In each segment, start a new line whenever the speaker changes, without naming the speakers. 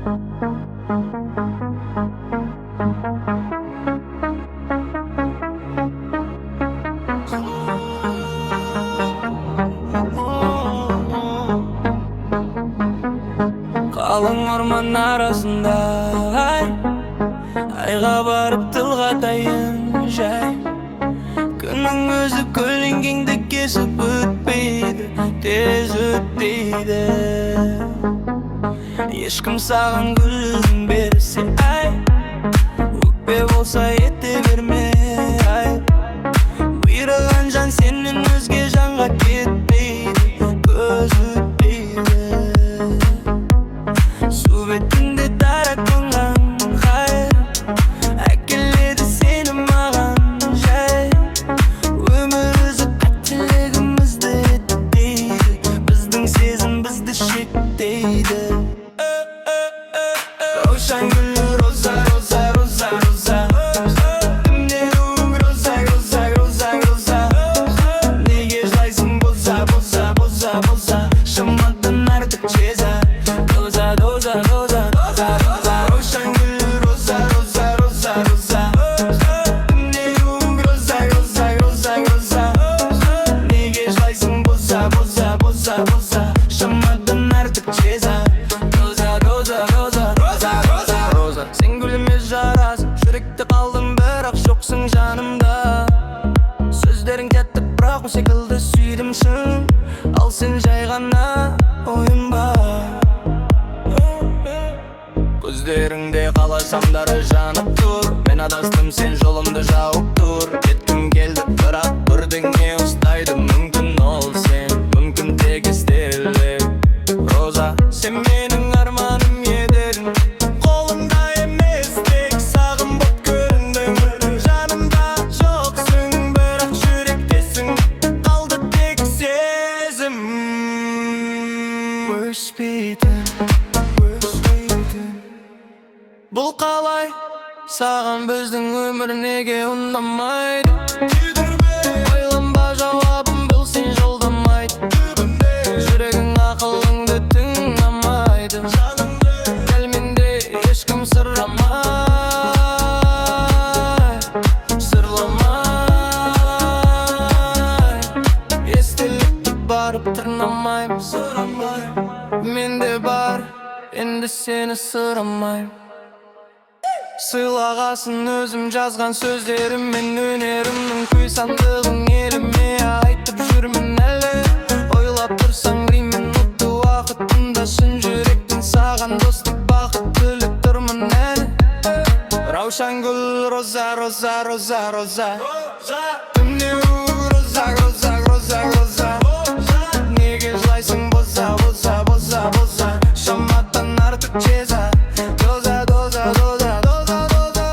Қалың орман арасында айға барып тылға тайын жай. Күннің өзі көлеңкеңді кесіп өтпейді, тез өтпейді. Ешкім саған гүлін берсе өкпе болса ете берме бұйраған жан сенен өзге жанға кетпейді, көз өтпейді. Су бетінде дара қонған әкеледі сені маған жай. Өмір өзі қателігімізді еттейді, біздің сезім бізді шектейді. Рошан гүл, роза, роза, роза, роза. Түндерің роза, роза, роза, роза. Неге жылайсың боза, боза, боза, боза. Шамадан артық чеза. Роза, роза, роза, роза, роза. Рошан гүл, роза, роза, роза, роза. Түндерің роза, роза, роза, роза. Неге жылайсың боза, боза, боза, боза. Шамадан артық чеза. Роза, роза, роза, роза, роза, роза. Сен гүліме жарасың, жүректе қалдың, бірақ жоқсың жанымда. Сөздерің тәтті, бірақ секілді сүйдім шын. Ал сен жай ғана ойымба. Көздеріңде қаласамдары жанып тұр. Мен адастым, сен жолымды жауып тұр. Кеткім келді, бірақ бірдеңе ұстайды. Мүмкін ол сен, мүмкін тек естелік. Роза, сен менің арманым едің. Қолымда емес, тек сағым боп көріндің. Жанымда жоқсың, бірақ жүректесің. Қалды тек сезім. Өшпейтін, өшпейтін. Бұл қалай? Саған біздің өмір неге ұнамайды? Ойланба, жауабым бұл, сен жолдамайды. Жүрегің ақылыңды тыңдамайды. Дәл менде ешкім сырламай, естелікті барып тырнамайым. Менде бар, енді сені сұрамайым. Сыйлағасын өзім жазған сөздерім мен өнерімнің күй сандығын еліме айтып жүрмін әлі. Ойлап тұрсаң римен ұтты уақытында шын жүректен саған достық бақыт тілеп тұрмын әлі. Раушан гүл, роза, роза, роза, роза. Түндерің роза, роза, роза, роза. Неге жылайсың боза, боза, боза, боза. Шамадан артық чеза. Доза, доза, доза, доза, доза.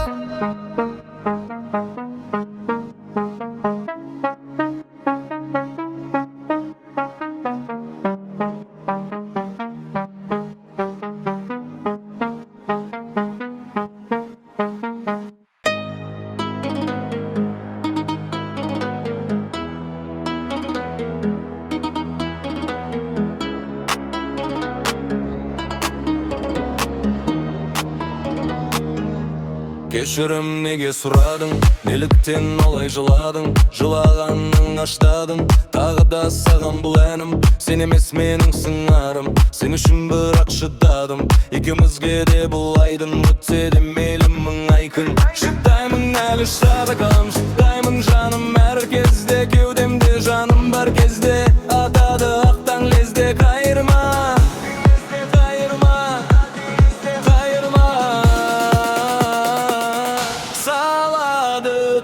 Кешірім неге сұрадың, неліктен олай жыладың? Жылағанның аштадың, тағы да саған бұл әнім. Сен емес менің сыңарым, сен үшін бірақ шыдадым. Екеумізге де бұл айдын, өтсе де мейлі мың ай күн. Шыдаймын әлі шадығам, шыдаймын жаным әр кезде. Кеудемде жаным бар кезде, атады ақтан лезде. Қайырма,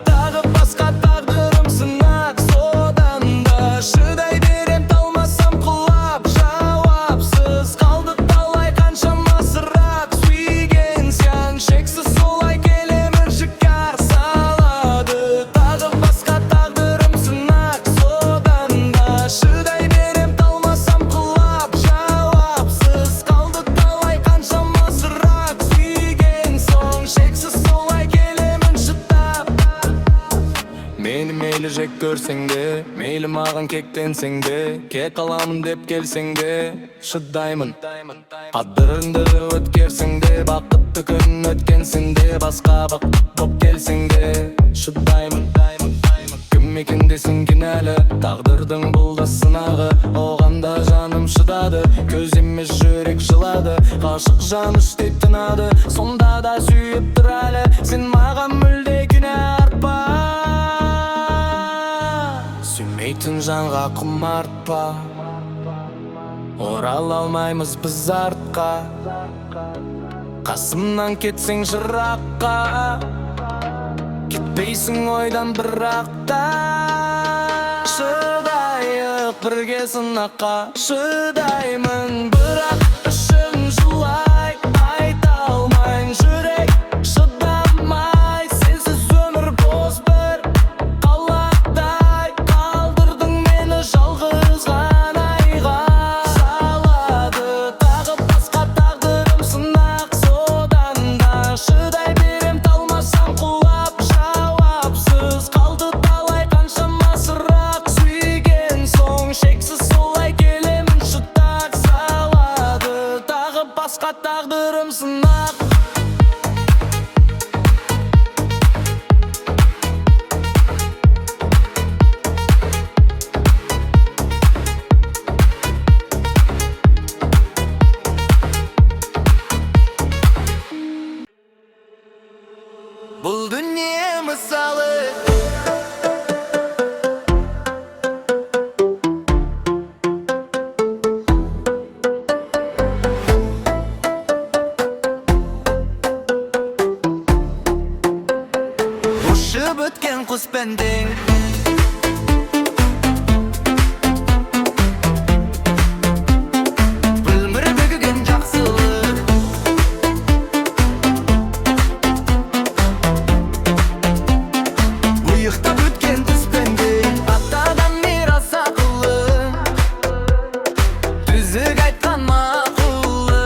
тағы басқа тағдырым сынақ. Содан да шыдай берем, талмасам құлап. Жауапсыз қалды талай қаншама сұрақ. Сүйген сен шексіз солай келемір жігер салады. жек көрсең де, мейлі маған кектенсең де, кек аламын деп келсең де, шыдаймын. Қадіріңді өткерсең де, бақытты күн өткенсің де, басқа бақыт боп келсең де, шыдаймын. Кім екендесің кінәлі, тағдырдың бұл да сынағы, оған да жаным шыдады, көз емес жүрек жылады, ғашық жан іштей тынады, сонда да сүйіп тұр әлі, сен маған мүлде күнә артпа. Сүймейтін жанға құмартпа, орала алмаймыз біз артқа, қасымнан кетсең жыраққа, кетпейсің ойдан бірақ та. Шыдайық бірге сынаққа, шыдаймын бірақ ішім жылай, айта алмайын жүрек шыдамай, сенсіз өмір бос бір қалақтай, қалдырдың мені жалғыз ғанайға. Салады тағы басқа тағдырым сынақ, содан да шыдай берем, талмасам құлап жауапсыз қалды талай қаншама сұрақ, сүйген соң шексіз солай келемін шыдап. Салады тағы басқа тағдырым сынақ. Бұл дүние мысалы, ұшып өткен құс пенделер, өмір бүгіген жақсылық, ұйықтап өткен түс пенделер, атадан мирас ақылы, түзік айтқан мақұлы,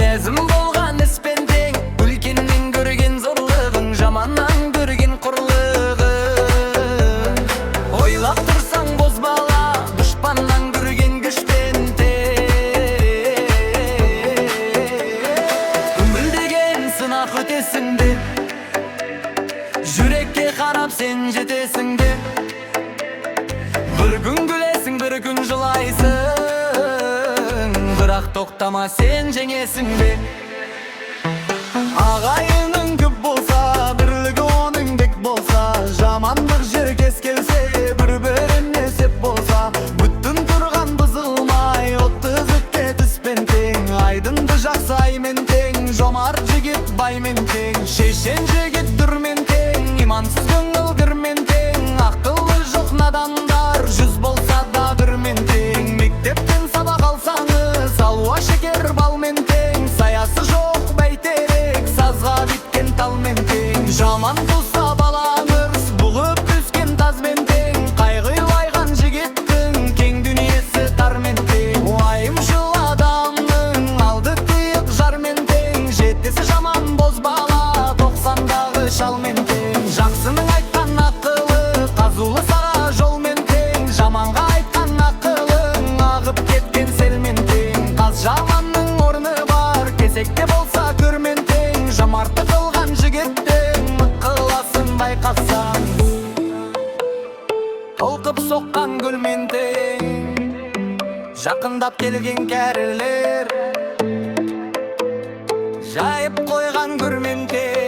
ләзім болған іс пен тең, үлкеннен көрген зорлығын, жаманнан көрген құрлығы. Ойлап тұрсаң бозбала, дұшпаннан көрген күшпен тең. Үмілдеген сынақ өтесің де, жүрекке қарап сен жетесің де, бір күн күлесің, бір күн жылайсың, бірақ тоқтама сен жеңесің де. Ағайының көп болса, бірлігі оның бек болса, жамандық жеркес келсе, бір-біріне сеп болса, бүттін тұрған бұзылмай, отты өтке түспен тең, айдынды жақсы аймен тең, жомарт жігіт баймен тең, шешен жігіт дүрмен тең, имансыз көңіл кірмен тең, ақылы жоқ надандар жүз болса да бірмен тең. Мектептен сабақ алсаңыз, алуа шекер балмен тең, саясы жоқ бәйтерек, сазға біткен талмен тең. Жаман туса балаңыз, бұғып түскен тазмен тең, қайғылайған жігіттің кең дүниесі тармен тең. Уайымшыл адамның алды тиық жармен тең, жетесі жаман бозбала 90-дағы шалмен тең. Жақсының айтқан ақылы, қазулы сара жолмен тең, жаманға айтқан ақылың ағып кеткен селмен тең. Қаз жаманның орны бар, кесекте болса көрмен тең, жамарты қылған жігіттің ықыласын байқасаң, толқып соққан гүлмен тең. Жақындап келген кәрілер, жайып қойған көрмен тең.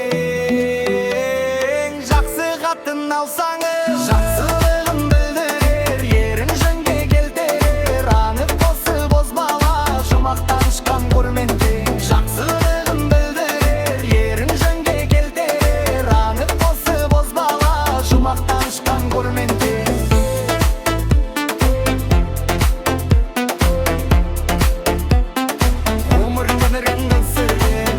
Жақсы қатын алсаңыз, жақсылығын білдірер, ерін жөнге келтірер, анық қосы бозбала, жұмақтан шыққан көрмен тең. Жақсылығын білдірер, ерін жөнге келтірер, анық қосы бозбала, жұмақтан шыққан көрмен тең. Өмір өміріңді сүрген,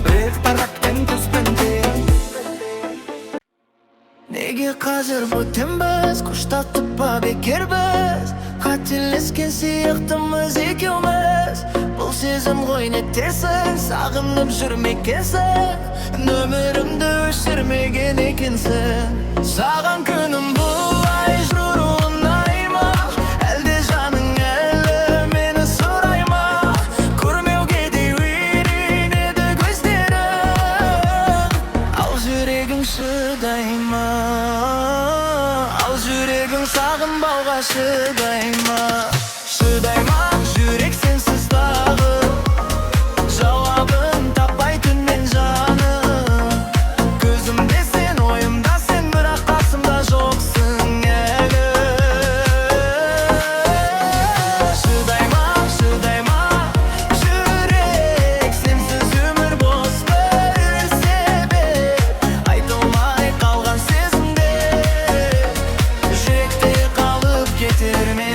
бір тарақпен түспен тең. Неге қазір бөтенбіз, құштатып ба бекер біз, қателескен сияқтымыз екеуміз. Бұл сезім ғой нетесің, сағынып жүрмекенсің, өмірімді өшірмеген екенсің. Саған күнім бұлай жүру ұнай ма, әлде жаның әлі мені сұрай ма? Көрмеуге де үйренеді көздерің, ал жүрегің шыдай ма? Ал жүрегің сағынбауға шыдай ма? Шыдай ма жүрек сенсіз тағы, жауабын таппай түнмен жаным. Көзімде сен, ойымда сен, бірақ қасымда жоқсың әлі. Шыдай ма жүрек, сенсіз өмір бос бір себеп. Айтылмай қалған сезімдер жүректе қалып кетер ме?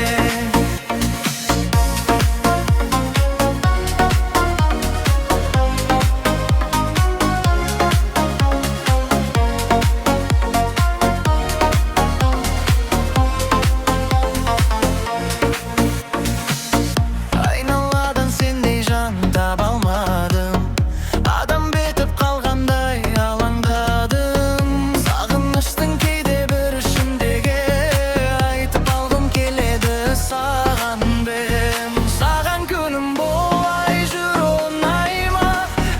Айналадан сендей жан таба алмадым, адам бетіп қалғандай алаңдадым. Сағыныштың кейде бір ішімдегі, айтып алғым келеді саған бем. Саған күнім болай жүру ұнай ма,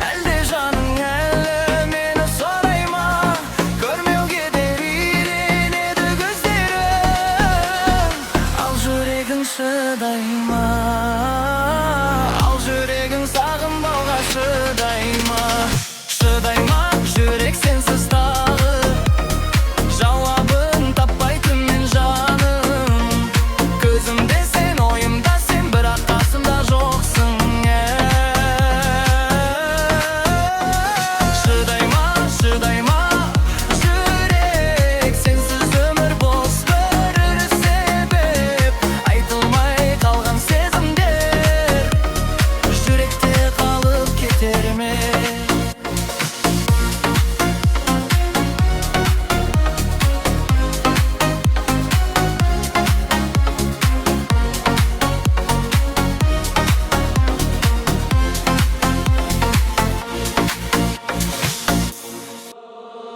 әлде жаның әлі мені сұрай ма? Көрмеуге де үйренеді көздерің, ал жүрегің шыдай ма? Ал жүрегің сағынбауға шыдай ма? Шыдай ма жүрек сенсіз тағы, жауабын таппай түнмен жаным. Көзімде сен, ойымда сен, бірақ қасымда жоқсың Шыдай ма жүрек, сенсіз өмір бос бір себеп. Айтылмай қалған сезімдер жүректе қалып кетер ме?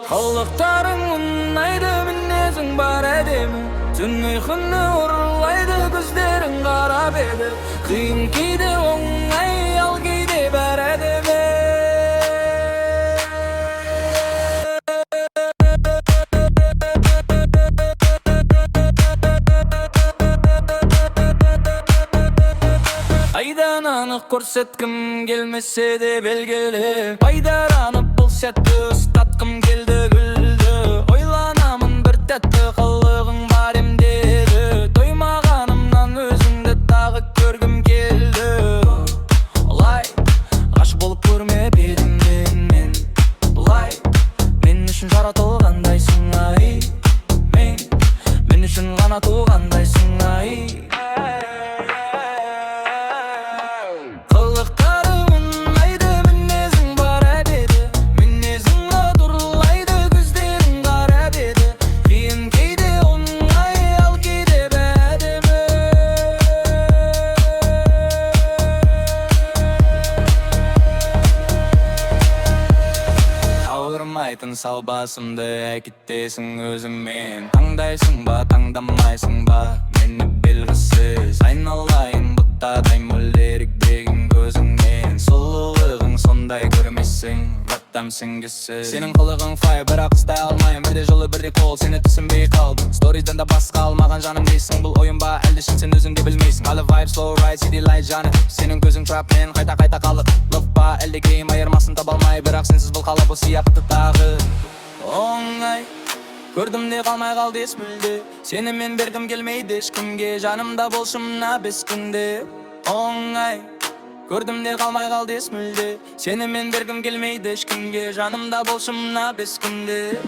Қылықтарың ұнайды, мінезің бар әдемі, түн ұйқыны ұрлайды көздерің қарап еді. Қиын кейде оңай, ал кейде бар әдемі. Айдан анық көрсеткім келмесе де белгілі, пайдаранып бұл сәтті ұстатқым келді гүлді. Ойланамын бір тәтті қылығың бар емдеді, тоймағанымнан өзіңді тағы көргім келді. Олай ғашық болып көрмеп едім мен, олай мен үшін жаратылғандайсың ай, мен үшін ғана туғандайсың ай. Қылықтары ұнайды, мінезің бар әдеді, мінезің ұрлайды көздерің қарап еді. Қиын кейде оңай, ал кейде бәдемі. Ауырмайтын сал басымды әкетесің өзіңмен. Таңдайсың ба, таңдамайсың ба, мені белгісіз. Айналайын бұттадай мөлдерек деген көзіңмен. Сұлулығың сондай көрмесің, баттам сенгісіз. Сенің қылығың фай, бірақ ұстай алмайын, бірде жылы бірде қол, сені түсінбей қалдым. Сториздан да басқа алмаған жаным дейсің, бұл ойын ба, әлде шын сен өзің де білмейсің. Қалы vibe, slow ride, city light жаны, сенің көзің трапмен қайта қалып. Love ба, әлде гейм айырмасын таба алмай, бірақ сенсіз бұл қала бұл сияқты тағы. Оңай көрдім де қалмай қалды ес мүлде, сені мен бергім келмейді ешкімге, жанымда болшы мына бес күнде. Оңай көрдім де қалмай қалды ес мүлде, сені мен бергім келмейді ешкімге, жанымда болшы мына бес күнде.